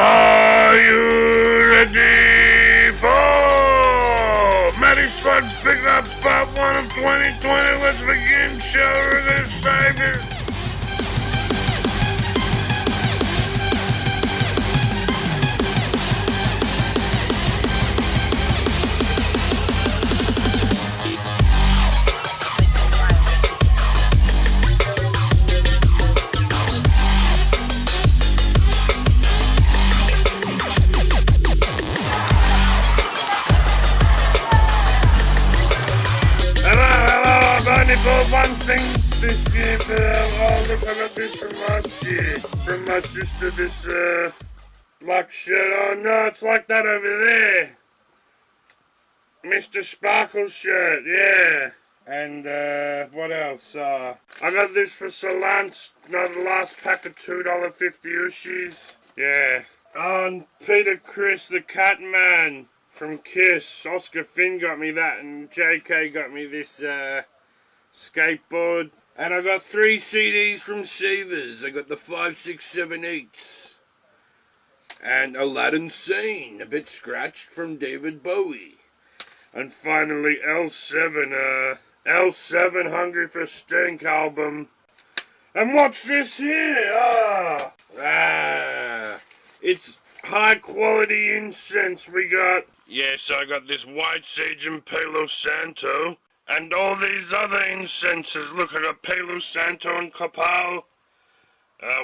Are you ready for MattySlug's Big Up Part 1 of 2020? Let's begin, shall we, this baby? One thing this year, oh look, I got this from last year, from my sister, this black shirt. Oh no, it's like that over there, Mr.Sparkle shirt, yeah. And what else, I got this for Salance, the last pack of $2.50 Ooshies, yeah. Oh, and Criss, the cat man from Kiss, Oscar Finn got me that, and JK got me this Skateboard, and I got 3 CDs from Seagulls. I got the 5, 6, 7, 8s, and Aladdin Sane, a bit scratched, from David Bowie, and finally L7, L7 Hungry for Stink album. And what's this here? It's high quality incense we got. Yes, I got this White Sage and Palo Santo. And all these other incenses. Look, I got Palo Santo and Kahmahl,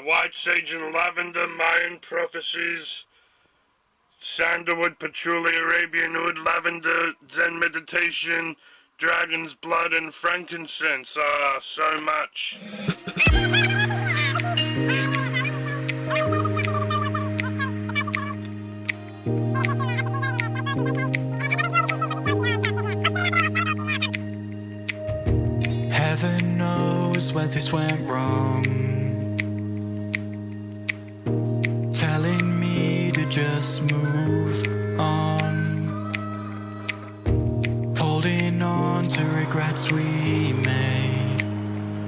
White Sage and Lavender, Mayan Prophecies, Sandalwood, Patchouli, Arabian Wood, Lavender, Zen Meditation, Dragon's Blood, and Frankincense. So much. Heaven knows where this went wrong, telling me to just move on, holding on to regrets we made.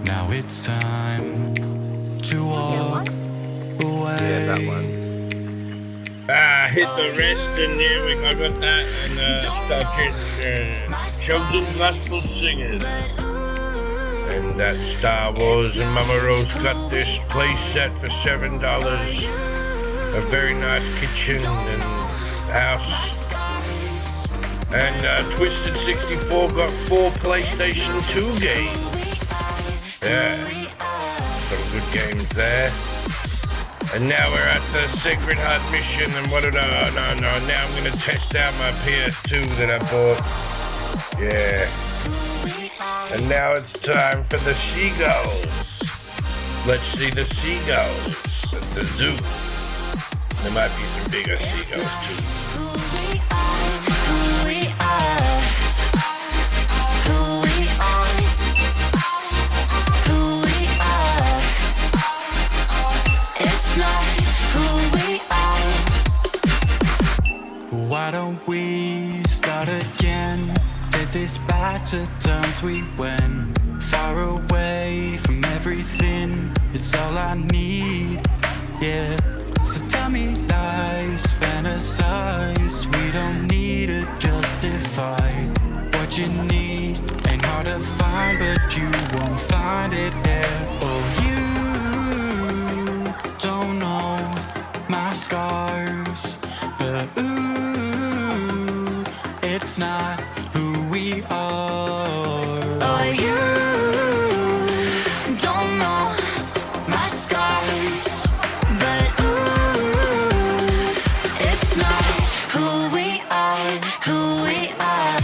Now it's time to walk away. Yeah, that one. Hit the rest, and I got that, and Children's Gospel Singers. And that Star Wars, and Mama Rose got this place set for $7. A very nice kitchen and house. And Twisted 64 got 4 PlayStation 2 games. Yeah, some good games there. And now we're at the Sacred Heart mission, and now I'm gonna test out my PS2 that I bought. Yeah. And now it's time for the Seagulls. Let's see the Seagulls at the zoo. There might be some bigger seagulls too. Why don't we start again? Take this back to times we went far away from everything. It's all I need, yeah. So tell me lies, fantasize. We don't need to justify what you need. Ain't hard to find, but you won't find it here. Oh, you don't know my scars, but ooh, it's not who we are. Oh, you don't know my scars, but ooh, it's not who we are, who we are.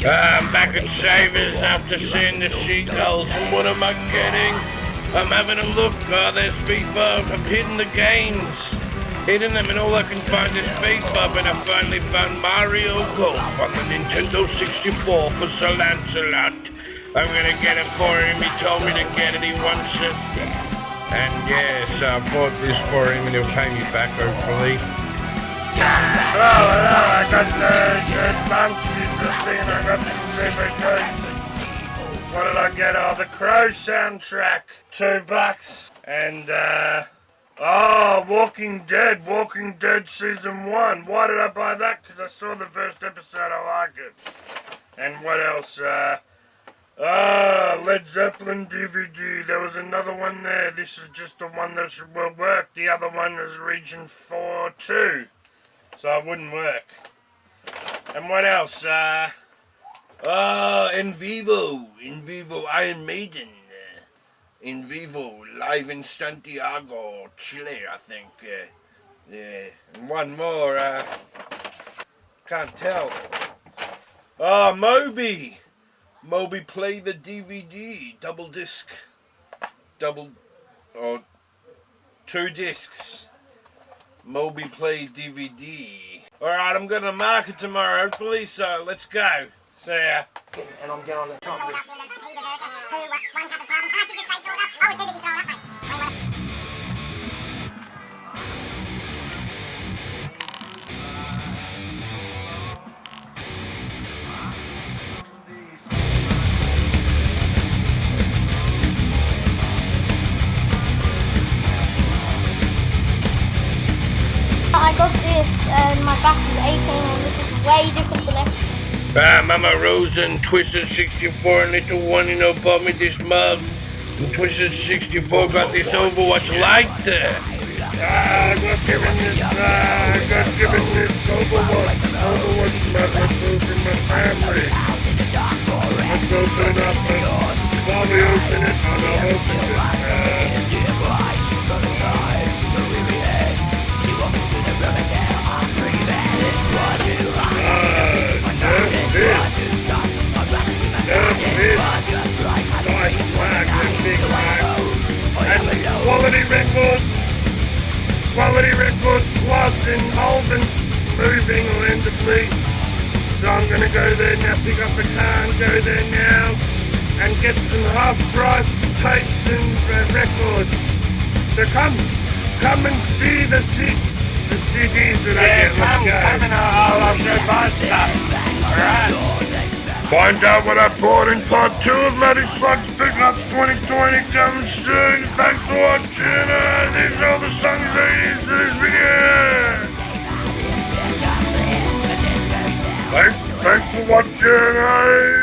I'm back at Savers after seeing the Seagulls, and what am I getting? I'm having a look, there's FIFA, I've hidden the games. Hidden them and all I can find is FIFA, but I finally found Mario Golf on the Nintendo 64 for Sir Lancelot. I'm gonna get it for him, he told me to get it, he wants it. And yes, I bought this for him and he'll pay me back hopefully. I got the Banshee thing, I got the DVDs. What did I get? Oh, the Crow soundtrack, $2. And Walking Dead Season 1. Why did I buy that? Because I saw the first episode, I like it. And what else? Led Zeppelin DVD. There was another one there. This is just the one that will work. The other one is Region 4 too. So it wouldn't work. And what else? In Vivo, Iron Maiden. In Vivo, live in Santiago, Chile, I think. Yeah, and one more, can't tell. Moby Play the DVD, double disc, 2 discs. Moby Play DVD. Alright, I'm gonna mark it tomorrow, hopefully, so let's go. See ya. And I'm going to top this. I got this and my back is aching and this is way different than everything. Mama Rose and Twisted 64 and Little Wanino bought me this mug. And Twisted 64 got this Overwatch light there. I got given this Overwatch mug. Let's open my family. Let's open up while we open it, I'll open it. Quality Records Plus in Holden's moving or end of lease. So I'm gonna go there now, pick up the car and go there now and get some half-priced tapes and records. So come and see the CDs that I get. Come and I'll go buy stuff. Alright. Find out what I bought in part 2 of MattySlug's Big Up 2020 coming soon. Thanks for watching. These are all the songs I used in this video. Thanks for watching.